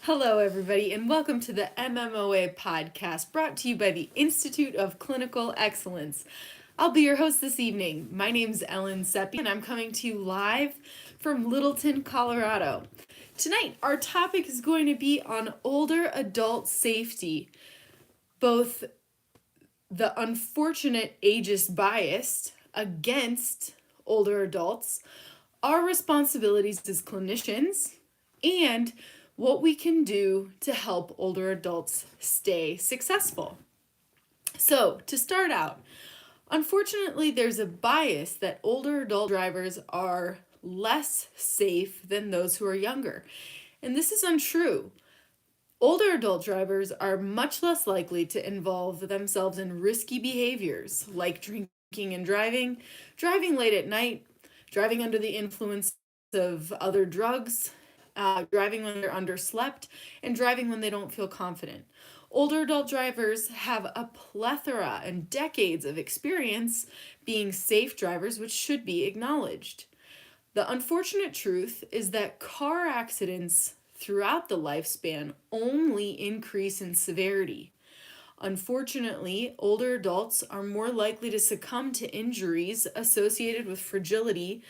Hello, everybody, and welcome to the MMOA podcast brought to you by the Institute of Clinical Excellence. I'll be your host this evening. My name's Ellen Seppi, and I'm coming to you live from Littleton, Colorado. Tonight, our topic is going to be on older adult safety, both the unfortunate ageist bias against older adults, our responsibilities as clinicians, and what we can do to help older adults stay successful. So, to start out, unfortunately, there's a bias that older adult drivers are less safe than those who are younger. And this is untrue. Older adult drivers are much less likely to involve themselves in risky behaviors like drinking and driving, driving late at night, driving under the influence of other drugs, driving when they're underslept, and driving when they don't feel confident. Older adult drivers have a plethora and decades of experience being safe drivers, which should be acknowledged. The unfortunate truth is that car accidents throughout the lifespan only increase in severity. Unfortunately, older adults are more likely to succumb to injuries associated with fragility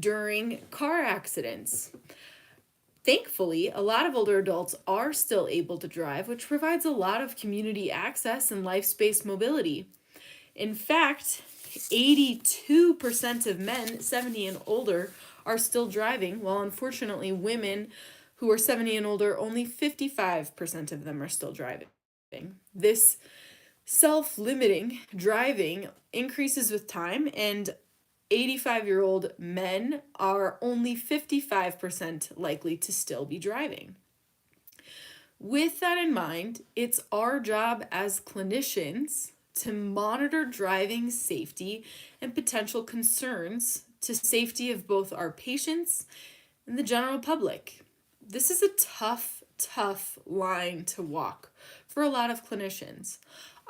during car accidents. Thankfully, a lot of older adults are still able to drive, which provides a lot of community access and life space mobility. In fact, 82% of men 70 and older are still driving, while unfortunately women who are 70 and older, only 55% of them are still driving. This self-limiting driving increases with time, and 85-year-old men are only 55% likely to still be driving. With that in mind, it's our job as clinicians to monitor driving safety and potential concerns to safety of both our patients and the general public. This is a tough line to walk for a lot of clinicians.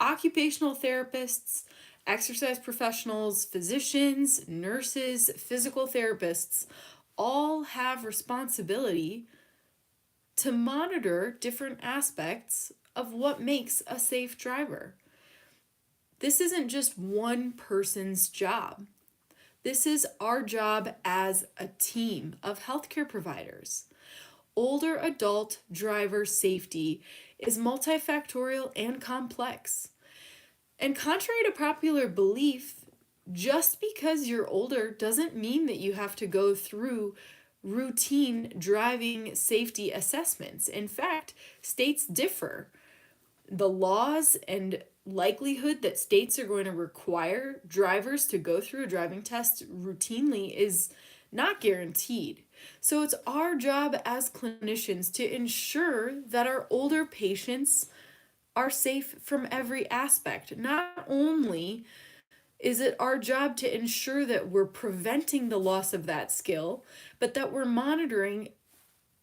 Occupational therapists, exercise professionals, physicians, nurses, physical therapists all have responsibility to monitor different aspects of what makes a safe driver. This isn't just one person's job. This is our job as a team of healthcare providers. Older adult driver safety is multifactorial and complex. And contrary to popular belief, just because you're older doesn't mean that you have to go through routine driving safety assessments. In fact, states differ. The laws and likelihood that states are going to require drivers to go through a driving test routinely is not guaranteed. So it's our job as clinicians to ensure that our older patients are safe from every aspect. Not only is it our job to ensure that we're preventing the loss of that skill, but that we're monitoring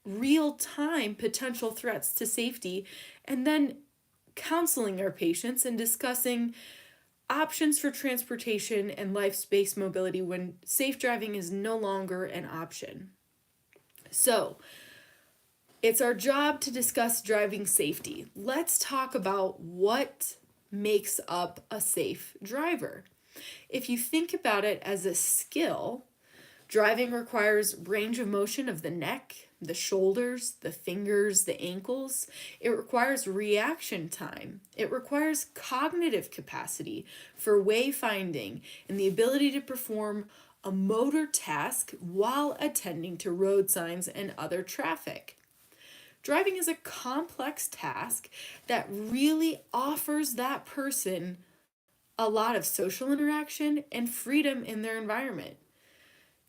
real-time potential threats to safety and then counseling our patients and discussing options for transportation and life space mobility when safe driving is no longer an option. So, it's our job to discuss driving safety. Let's talk about what makes up a safe driver. If you think about it as a skill, driving requires range of motion of the neck, the shoulders, the fingers, the ankles. It requires reaction time. It requires cognitive capacity for wayfinding and the ability to perform a motor task while attending to road signs and other traffic. Driving is a complex task that really offers that person a lot of social interaction and freedom in their environment.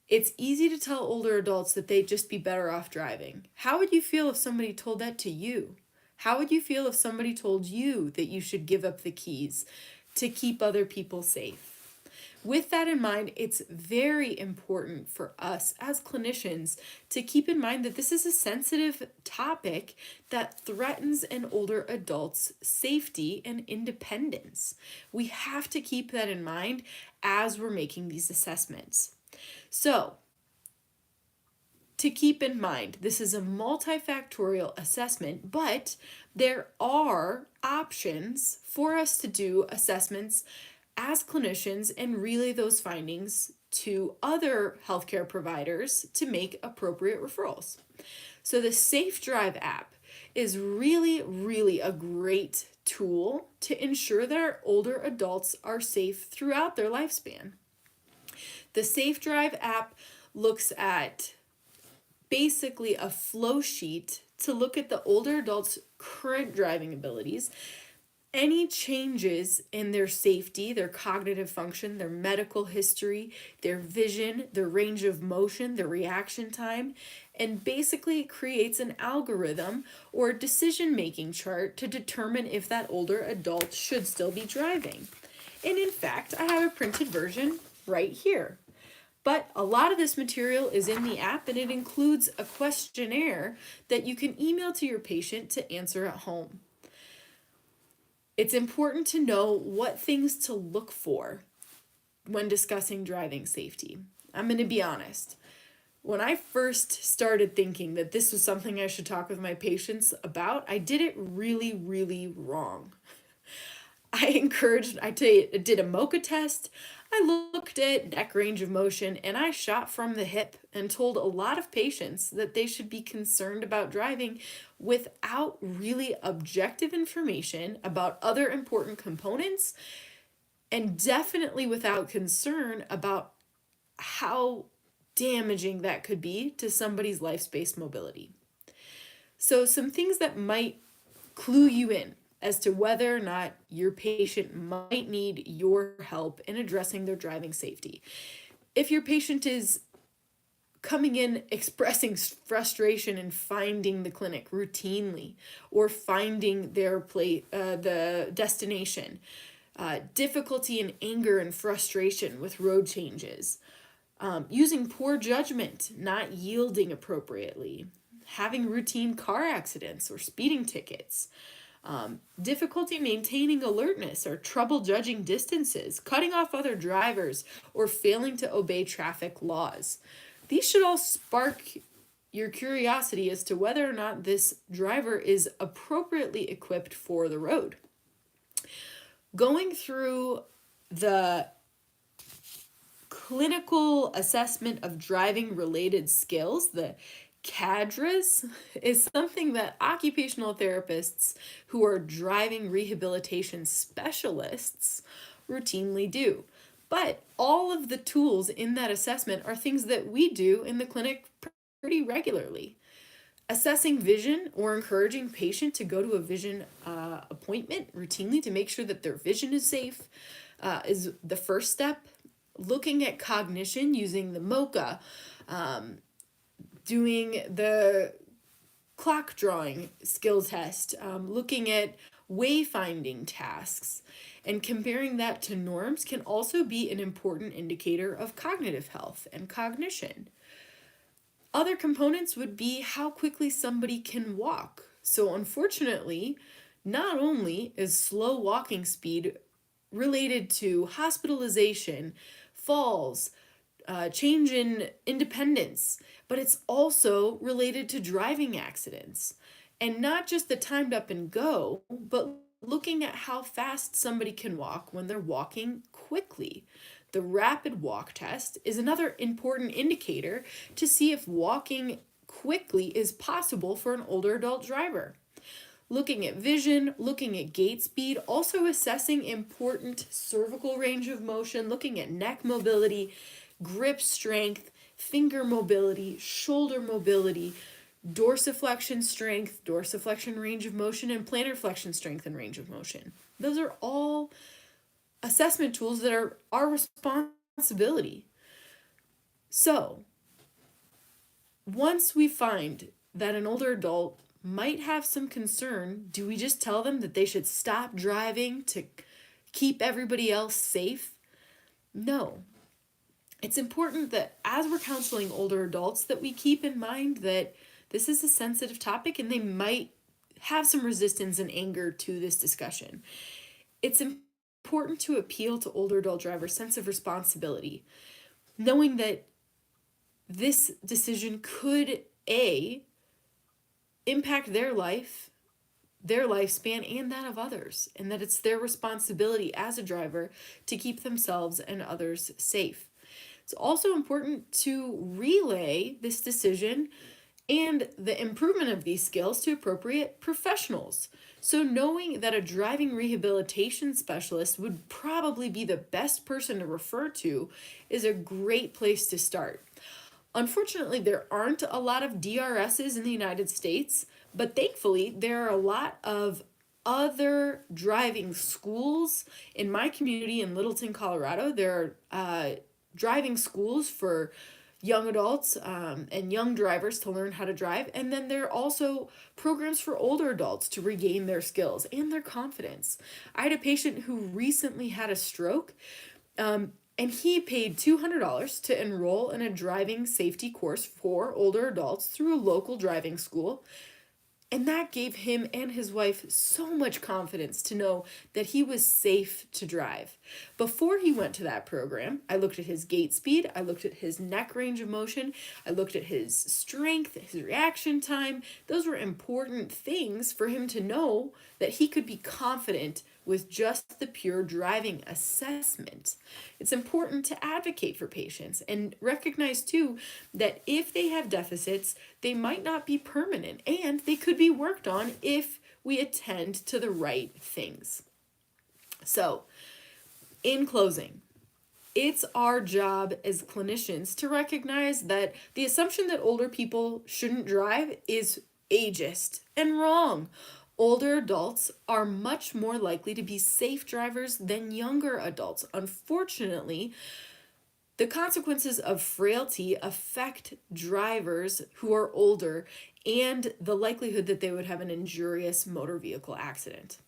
It's easy to tell older adults that they'd just be better off driving. How would you feel if somebody told that to you? How would you feel if somebody told you that you should give up the keys to keep other people safe? With that in mind, it's very important for us as clinicians to keep in mind that this is a sensitive topic that threatens an older adult's safety and independence. We have to keep that in mind as we're making these assessments. So, to keep in mind, this is a multifactorial assessment, but there are options for us to do assessments as clinicians and relay those findings to other healthcare providers to make appropriate referrals. So the Safe Drive app is really, really a great tool to ensure that our older adults are safe throughout their lifespan. The Safe Drive app looks at basically a flow sheet to look at the older adults' current driving abilities, any changes in their safety, their cognitive function, their medical history, their vision, their range of motion, their reaction time, and basically creates an algorithm or decision-making chart to determine if that older adult should still be driving. And in fact, I have a printed version right here. But a lot of this material is in the app, and it includes a questionnaire that you can email to your patient to answer at home. It's important to know what things to look for when discussing driving safety. I'm going to be honest. When I first started thinking that this was something I should talk with my patients about, I did it really, really wrong. I did a MoCA test, I looked at neck range of motion, and I shot from the hip and told a lot of patients that they should be concerned about driving without really objective information about other important components, and definitely without concern about how damaging that could be to somebody's life-space mobility. So some things that might clue you in as to whether or not your patient might need your help in addressing their driving safety. If your patient is coming in expressing frustration and finding the clinic routinely, or finding the destination, difficulty in anger and frustration with road changes, using poor judgment, not yielding appropriately, having routine car accidents or speeding tickets, difficulty maintaining alertness or trouble judging distances, cutting off other drivers, or failing to obey traffic laws. These should all spark your curiosity as to whether or not this driver is appropriately equipped for the road. Going through the clinical assessment of driving related skills, the CADRAs, is something that occupational therapists who are driving rehabilitation specialists routinely do. But all of the tools in that assessment are things that we do in the clinic pretty regularly. Assessing vision or encouraging patient to go to a vision appointment routinely to make sure that their vision is safe is the first step. Looking at cognition using the MoCA, doing the clock drawing skill test, looking at wayfinding tasks, and comparing that to norms can also be an important indicator of cognitive health and cognition. Other components would be how quickly somebody can walk. So unfortunately, not only is slow walking speed related to hospitalization, falls, change in independence, but it's also related to driving accidents. And not just the timed up and go, but looking at how fast somebody can walk when they're walking quickly. The rapid walk test is another important indicator to see if walking quickly is possible for an older adult driver. Looking at vision, looking at gait speed, also assessing important cervical range of motion, looking at neck mobility, grip strength, finger mobility, shoulder mobility, dorsiflexion strength, dorsiflexion range of motion, and plantar flexion strength and range of motion. Those are all assessment tools that are our responsibility. So, once we find that an older adult might have some concern, do we just tell them that they should stop driving to keep everybody else safe? No. It's important that as we're counseling older adults that we keep in mind that this is a sensitive topic and they might have some resistance and anger to this discussion. It's important to appeal to older adult drivers' sense of responsibility, knowing that this decision could impact their life, their lifespan, and that of others, and that it's their responsibility as a driver to keep themselves and others safe. It's also important to relay this decision and the improvement of these skills to appropriate professionals. So, knowing that a driving rehabilitation specialist would probably be the best person to refer to is a great place to start. Unfortunately, there aren't a lot of DRSs in the United States, but thankfully, there are a lot of other driving schools. In my community in Littleton, Colorado, there are driving schools for young adults and young drivers to learn how to drive. And then there are also programs for older adults to regain their skills and their confidence. I had a patient who recently had a stroke. And he paid $200 to enroll in a driving safety course for older adults through a local driving school. And that gave him and his wife so much confidence to know that he was safe to drive. Before he went to that program, I looked at his gait speed, I looked at his neck range of motion, I looked at his strength, his reaction time. Those were important things for him to know that he could be confident with just the pure driving assessment. It's important to advocate for patients and recognize too that if they have deficits, they might not be permanent and they could be worked on if we attend to the right things. So, in closing, it's our job as clinicians to recognize that the assumption that older people shouldn't drive is ageist and wrong. Older adults are much more likely to be safe drivers than younger adults. Unfortunately, the consequences of frailty affect drivers who are older and the likelihood that they would have an injurious motor vehicle accident.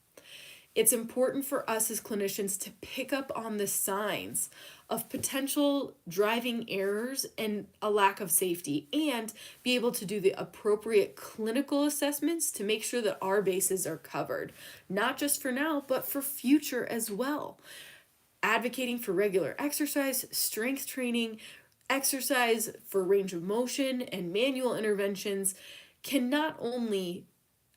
It's important for us as clinicians to pick up on the signs of potential driving errors and a lack of safety and be able to do the appropriate clinical assessments to make sure that our bases are covered, not just for now, but for future as well. Advocating for regular exercise, strength training, exercise for range of motion, and manual interventions can not only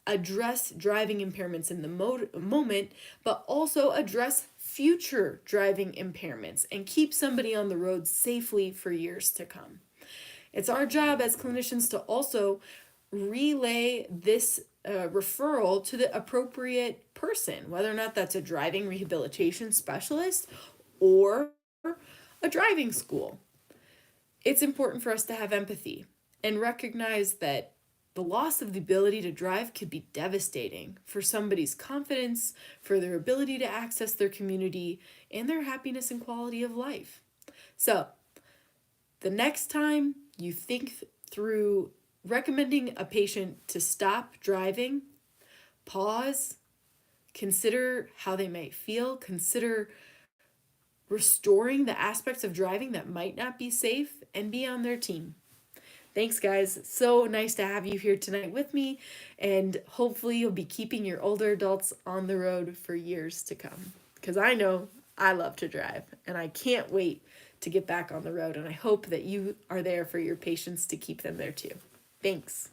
address driving impairments in the moment, but also address future driving impairments and keep somebody on the road safely for years to come. It's our job as clinicians to also relay this referral to the appropriate person, whether or not that's a driving rehabilitation specialist or a driving school. It's important for us to have empathy and recognize that the loss of the ability to drive could be devastating for somebody's confidence, for their ability to access their community, and their happiness and quality of life. So, the next time you think through recommending a patient to stop driving, pause, consider how they might feel, consider restoring the aspects of driving that might not be safe, and be on their team. Thanks, guys. So nice to have you here tonight with me, and hopefully you'll be keeping your older adults on the road for years to come, because I know I love to drive, and I can't wait to get back on the road, and I hope that you are there for your patients to keep them there too. Thanks.